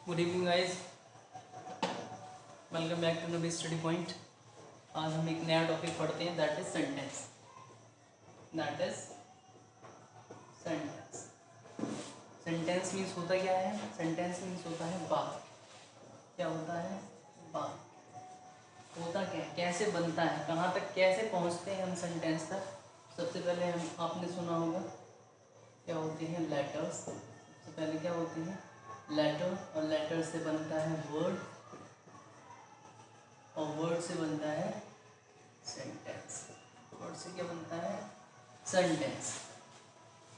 Good evening guys, welcome back to Navi study point. आज हम एक नया टॉपिक पढ़ते हैं, that is sentence. Sentence means होता क्या है? सेंटेंस मीन्स होता है बात। क्या होता है? बात। होता क्या है, कैसे बनता है, कहाँ तक कैसे पहुँचते हैं हम सेंटेंस तक। सबसे पहले हम आपने सुना होगा क्या होती हैं लेटर्स। सबसे पहले क्या होती है लेटर, और लेटर से बनता है वर्ड, और वर्ड से बनता है सेंटेंस। वर्ड से क्या बनता है? सेंटेंस।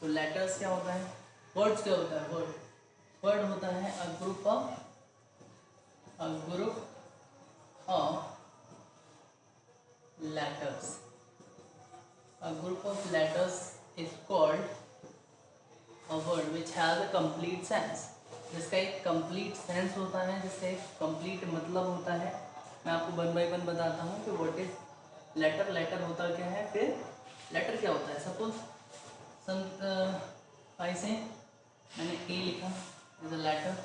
तो लेटर्स क्या होता है, वर्ड्स क्या होता है? वर्ड होता है a group of letters. A group of letters is called a word which has a complete sense. जिसका एक कंप्लीट सेंस होता है, जिसका एक कंप्लीट मतलब होता है। मैं आपको वन बाय वन बताता हूँ कि व्हाट इज लेटर। लेटर होता क्या है, फिर लेटर क्या होता है। सपोज ऐसे मैंने ए लिखा इज अ लेटर,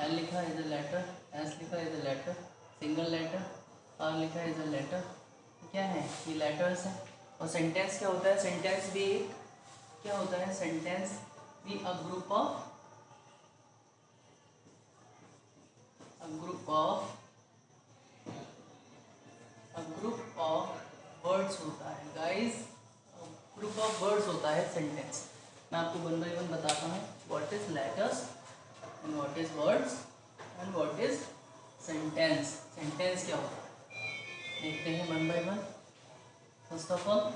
एल लिखा इज अ लेटर, एस लिखा is a letter, single letter, R लिखा इज अ लेटर। क्या है ये? लेटर्स है। और सेंटेंस क्या होता है? सेंटेंस भी एक क्या होता है? सेंटेंस भी अ ग्रुप ऑफ वर्ड्स होता है गाइस। ग्रुप ऑफ वर्ड्स होता है सेंटेंस। मैं आपको वन बाय वन बताता हूँ what is letters and what is words and what is sentence. Sentence क्या होता है देखते हैं one by one. First of all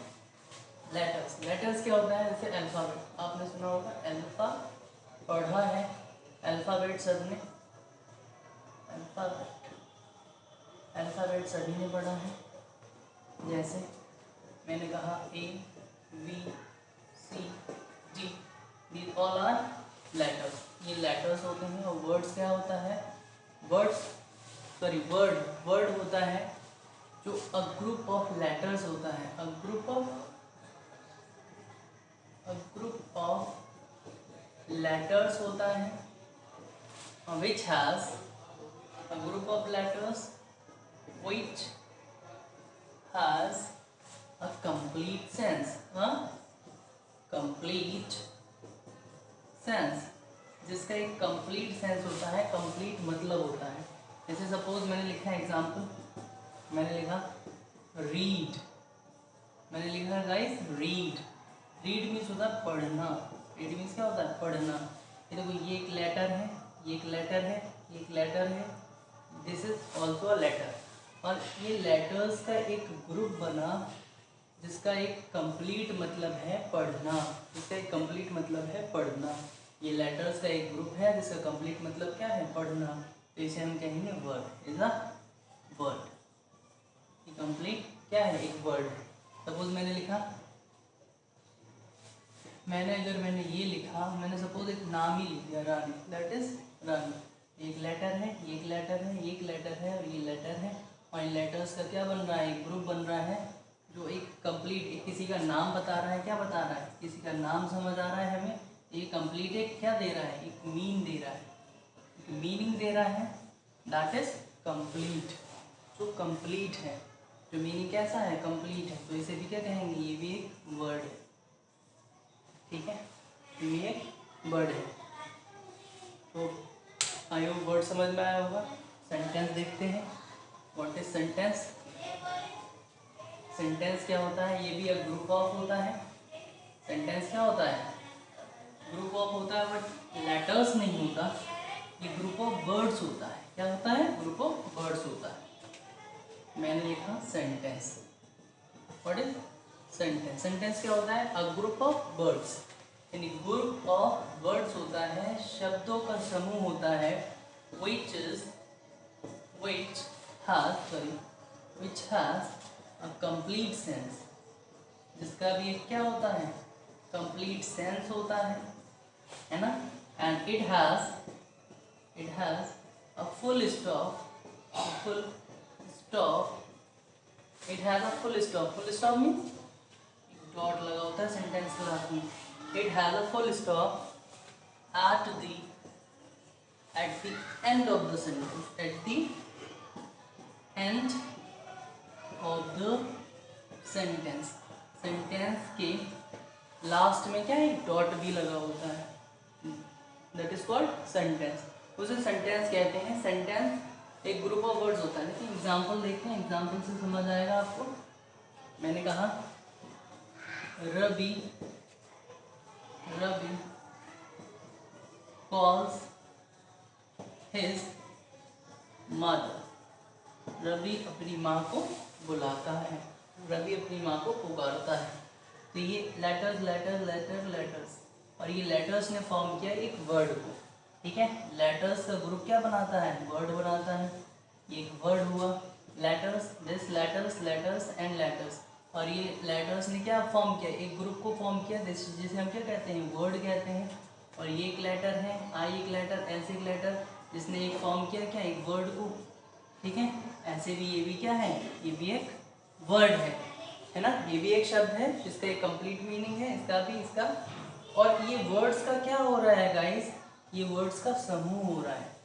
letters. Letters क्या होता है? जैसे अल्फ़ाबेट आपने सुना होगा, अल्फ़ा पढ़ा है, अल्फ़ाबेट सबने अल्फ़ाबेट सभी ने पढ़ा है। जैसे मैंने कहा A B C D, the all are letters. ये लेटर्स होते हैं। और वर्ड्स क्या होता है? वर्ड होता है जो अ ग्रुप ऑफ लेटर्स होता है। अ ग्रुप ऑफ लेटर्स होता है which has a group of letters which has a complete sense। complete sense, जिसका एक कंप्लीट सेंस होता है, कंप्लीट मतलब होता है। जैसे सपोज मैंने लिखा एग्जाम्पल, मैंने लिखा रीड। मैंने लिखा गाइस रीड। रीड मीन्स होता है पढ़ना। रीड मीन्स क्या होता है? पढ़ना। ये देखो, ये एक लेटर है, ये एक लेटर है, ये एक लेटर है, this is also a letter. और ये लेटर्स का एक ग्रुप बना जिसका एक कंप्लीट मतलब है पढ़ना। जिसका एक कंप्लीट मतलब है पढ़ना। ये लेटर्स का एक ग्रुप है जिसका कंप्लीट मतलब क्या है? पढ़ना। तो इसे हम कहेंगे वर्ड। Is a word. ये कंप्लीट क्या है? एक वर्ड है। सपोज मैंने ये लिखा, मैंने सपोज एक नाम ही लिख दिया रानी, दैट इज रानी। एक लेटर है, ये एक लेटर है, ये एक लेटर है, और ये लेटर है। और इन लेटर्स का क्या बन रहा है? एक ग्रुप बन रहा है जो एक कंप्लीट किसी का नाम बता रहा है। क्या बता रहा है? किसी का नाम समझ आ रहा है हमें। ये कंप्लीट एक क्या दे रहा है? एक मीन दे रहा है, एक मीनिंग दे रहा है, दैट इज कंप्लीट। जो कंप्लीट है, जो मीनिंग कैसा है? कंप्लीट है। तो इसे भी क्या कहेंगे? ये भी एक वर्ड है। ठीक है, ये भी एक वर्ड है। तो आई होप वर्ड समझ में आया होगा। सेंटेंस देखते हैं, व्हाट इज सेंटेंस। सेंटेंस क्या होता है? ये भी एक ग्रुप ऑफ होता है। सेंटेंस क्या होता है? ग्रुप ऑफ होता है, बट लेटर्स नहीं होता। ये ग्रुप ऑफ वर्ड्स होता है। क्या होता है? ग्रुप ऑफ वर्ड्स होता है। मैंने लिखा sentence. What is sentence? Sentence क्या होता है? A group of words. यानी ग्रुप ऑफ वर्ड्स होता है, शब्दों का समूह होता है, which has a complete sense। जिसका भी एक क्या होता है? कंप्लीट सेंस होता है ना। And it has a full stop means dot लगा होता है सेंटेंस के लास्ट में। It has a full stop at the at the end of the sentence, at the end of the sentence, sentence के last में क्या है, dot भी लगा होता है, दैट इज कॉल्ड सेंटेंस, उसे सेंटेंस कहते हैं। सेंटेंस एक ग्रुप ऑफ वर्ड्स होता है। देखिए एग्जाम्पल देखते हैं, एग्जाम्पल से समझ आएगा आपको। मैंने कहा Ravi calls his mother, Ravi अपनी माँ को बुलाता है, रवि अपनी माँ को पुकारता है। तो ये लेटर्स लेटर्स लेटर्स लेटर्स, और ये लेटर्स ने फॉर्म किया एक वर्ड को, ठीक है। लेटर्स का ग्रुप क्या बनाता है, वर्ड बनाता है। ये एक वर्ड हुआ letters, this letters letters and letters, और ये लेटर्स ने क्या फॉर्म किया, एक ग्रुप को फॉर्म किया, जिसे हम क्या कहते हैं, वर्ड कहते हैं। और ये एक लेटर है, आई एक लेटर, एस एक लेटर, जिसने एक फॉर्म किया क्या, एक वर्ड को, ठीक है। ऐसे भी ये भी क्या है, ये भी एक वर्ड है ना, ये भी एक शब्द है जिसका एक कंप्लीट मीनिंग है, इसका भी, इसका। और ये वर्ड्स का क्या हो रहा है गाइस, ये वर्ड्स का समूह हो रहा है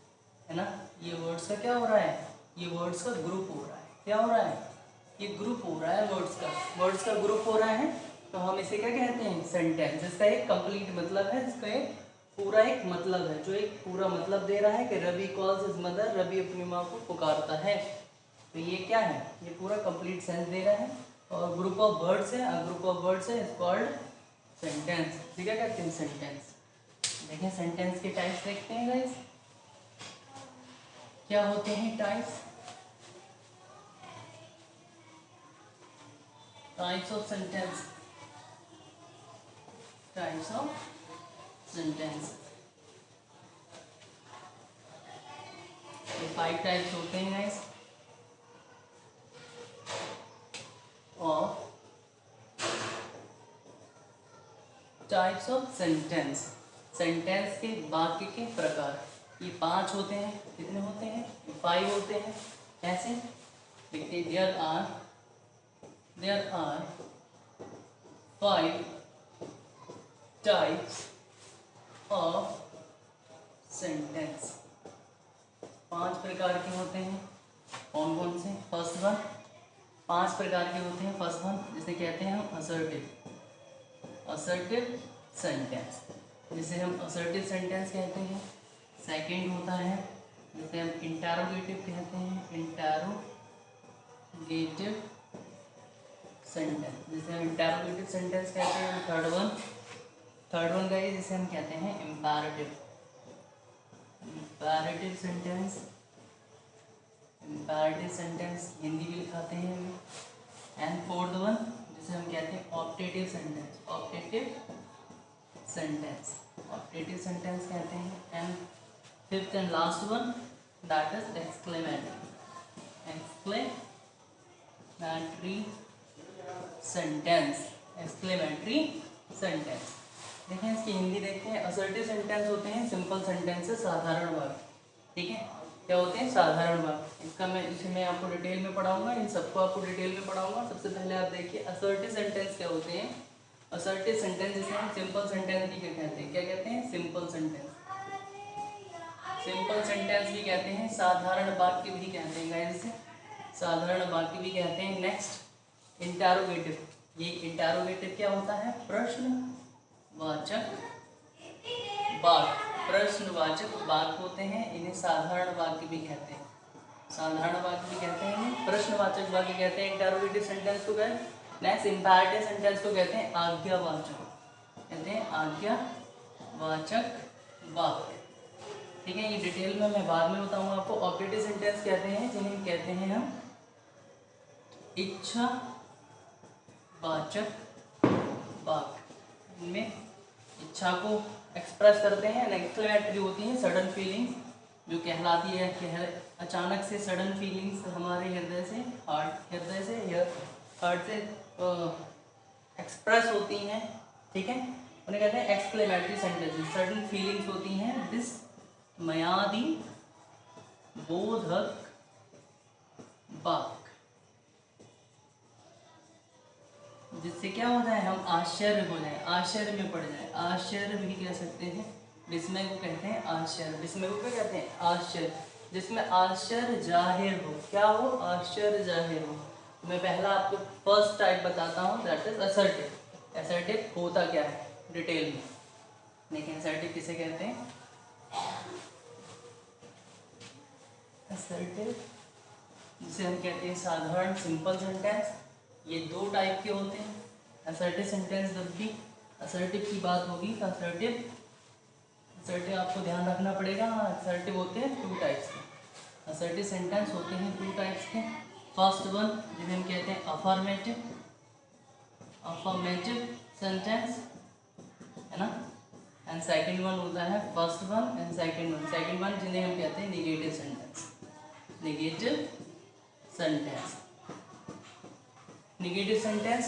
ना, ये वर्ड्स का क्या हो रहा है, ये वर्ड्स का ग्रुप हो रहा है। क्या हो रहा है, ये ग्रुप हो रहा है, वर्ड्स का ग्रुप हो रहा है। तो हम इसे क्या कहते हैं, सेंटेंस, जिसका एक कंप्लीट मतलब है, जिसका एक पूरा एक मतलब है, जो एक पूरा मतलब दे रहा है कि Ravi calls his mother, Ravi अपनी माँ को पुकारता है। तो ये क्या है, ये पूरा कंप्लीट सेंस दे रहा है। और ग्रुप ऑफ वर्ड्स है, ग्रुप ऑफ वर्ड्स है, इज कॉल्ड सेंटेंस। ठीक है, कहते हैं सेंटेंस। देखिए सेंटेंस के टाइप्स देखते हैं गाइस, क्या होते हैं types, types of sentence, types of sentence. 5 types होते हैं गाइस। और टाइप्स ऑफ सेंटेंस, सेंटेंस के वाक्य के प्रकार, ये 5 होते हैं। कितने होते हैं, 5 होते हैं। कैसे देखते हैं, there are 5 types of sentence. 5 प्रकार के होते हैं। कौन कौन से, फर्स्ट वन, 5 प्रकार के होते हैं। फर्स्ट वन जिसे कहते हैं हम असर्टिव सेंटेंस, जिसे हम असर्टिव सेंटेंस कहते हैं। सेकंड होता है जिसे हम इंटरोगेटिव कहते हैं, इंटरोगेटिव सेंटेंस, जिसे हम इंटरोगेटिव सेंटेंस कहते हैं। थर्ड वन का जिसे हम कहते हैं imperative sentence, imperative sentence Hindi भी लिखाते हैं हमें। एंड फोर्थ वन जिसे हम कहते हैं ऑप्टेटिव सेंटेंस कहते हैं। And fifth and last one that is exclamatory sentence. देखें इसकी हिंदी देखते हैं। असर्टिव सेंटेंस होते हैं सिंपल सेंटेंसेस, साधारण वाक्य, ठीक है। क्या होते हैं, साधारण वाक्य। इसे मैं आपको डिटेल में पढ़ाऊंगा, इन सबको आपको डिटेल में पढ़ाऊंगा। सबसे पहले आप देखिए असर्टिव सेंटेंस क्या होते हैं। असर्टिव सेंटेंस जिसे हम सिंपल सेंटेंस भी कहते हैं। क्या कहते हैं, सिंपल सेंटेंस भी कहते हैं, साधारण वाक्य भी कहते हैं गाइस, साधारण वाक्य भी कहते हैं। नेक्स्ट इंटरोगेटिव, ये इंटरोगेटिव क्या होता है, प्रश्नवाचक वाक्य होते हैं, इन्हें साधारण वाक्य भी कहते हैं। इन्हें प्रश्नवाचक वाक्य कहते हैं। इंटरोगेटिव सेंटेंस को कहते हैं। नेक्स्ट इंपेरेटिव सेंटेंस को कहते हैं आज्ञावाचक वाक्य, ठीक है। ये डिटेल में मैं बाद में बताऊंगा आपको। ऑप्टेटिव सेंटेंस कहते हैं जिन्हें कहते हैं हम इच्छावाचक वाक्य, इनमें इच्छा को एक्सप्रेस करते हैं। एक्सक्लेमेटरी होती हैं सडन फीलिंग्स, जो कहलाती है कि अचानक से सडन फीलिंग्स हमारे हृदय से एक्सप्रेस होती हैं, ठीक है। उन्हें कहते हैं एक्सक्लेमेटरी सेंटेंसेस। सडन फीलिंग्स होती हैं विस्मयादि बोधक वाक्य, जिससे क्या हो जाए, हम आश्चर्य हो जाए, आश्चर्य में पड़ जाए, आश्चर्य भी कह सकते हैं। विस्मय को कहते हैं आश्चर्य। विस्मय को क्या कहते हैं? आश्चर्य। जिसमें आश्चर्य जाहिर हो। क्या हो? आश्चर्य जाहिर हो। मैं पहला आपको फर्स्ट टाइप बताता हूँ, दैट इज असर्टिव। असर्टिव होता क्या है डिटेल में लेकिन असर्टिव किसे कहते हैं? असर्टिव जिसे हम कहते हैं साधारण सिंपल सेंटेंस। ये दो टाइप के होते हैं असर्टिव सेंटेंस। जब भी असर्टिव की बात होगी तो असर्टिव आपको ध्यान रखना पड़ेगा। असर्टिव होते हैं टू टाइप्स के। असर्टिव सेंटेंस होते हैं टू टाइप्स के। फर्स्ट वन जिसे हम कहते हैं अफर्मेटिव सेंटेंस, है ना। एंड सेकंड वन होता है first one and second one. Second one जिन्हें हम कहते हैं negative sentence. Negative sentence. Negative sentence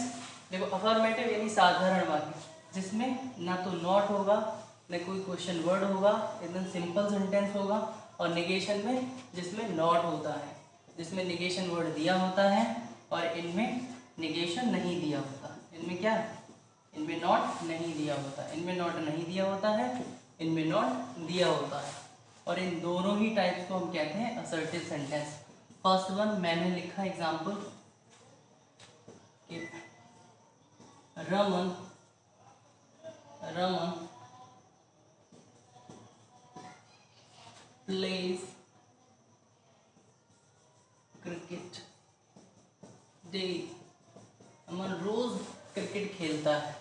देखो, अफर्मेटिव यानी साधारण वाक्य जिसमें ना तो नॉट होगा न कोई क्वेश्चन वर्ड होगा, एकदम सिंपल सेंटेंस होगा। और नेगेशन में जिसमें नॉट होता है, जिसमें नेगेशन वर्ड दिया होता है और इनमें नेगेशन नहीं दिया होता। इनमें क्या? इनमें नॉट नहीं दिया होता। इनमें नॉट नहीं दिया होता है, इनमें नॉट दिया होता है। और इन दोनों ही टाइप्स को हम कहते हैं असर्टिव सेंटेंस। फर्स्ट वन मैंने लिखा एग्जाम्पल कि रमन plays क्रिकेट डेली। अमन रोज क्रिकेट खेलता है।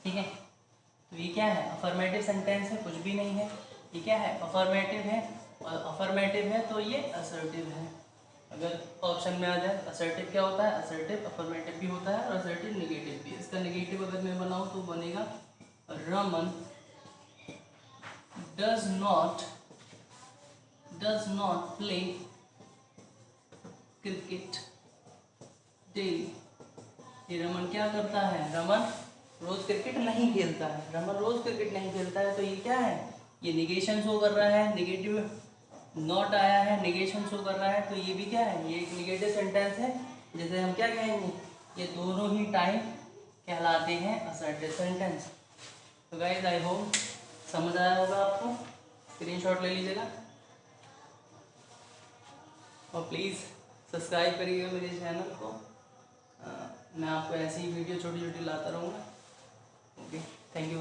ठीक है, तो ये क्या है? अफर्मेटिव सेंटेंस है, कुछ भी नहीं है। ये क्या है? अफर्मेटिव है। और अफर्मेटिव है तो ये असर्टिव है। अगर ऑप्शन में आ जाए असर्टिव क्या होता है? असर्टिव अफर्मेटिव भी होता है और असर्टिव नेगेटिव भी। इसका नेगेटिव अगर मैं बनाऊं तो बनेगा Raman does not play cricket daily। ये रमन क्या करता है? रमन रोज क्रिकेट नहीं खेलता है। रमन रोज क्रिकेट नहीं खेलता है तो ये क्या है? ये निगेशन शो कर रहा है। नेगेटिव नॉट आया है, निगेशन शो कर रहा है, तो ये भी क्या है? ये एक निगेटिव सेंटेंस है जिसे हम क्या कहेंगे? ये दोनों ही टाइप कहलाते हैं असर्टिव सेंटेंस। तो गाइस आई होप समझ आया होगा आपको। स्क्रीनशॉट ले लीजिएगा और प्लीज़ सब्सक्राइब करिएगा मेरे चैनल को। मैं आपको ऐसी ही वीडियो छोटी छोटी लाता रहूँगा। Okay, thank you.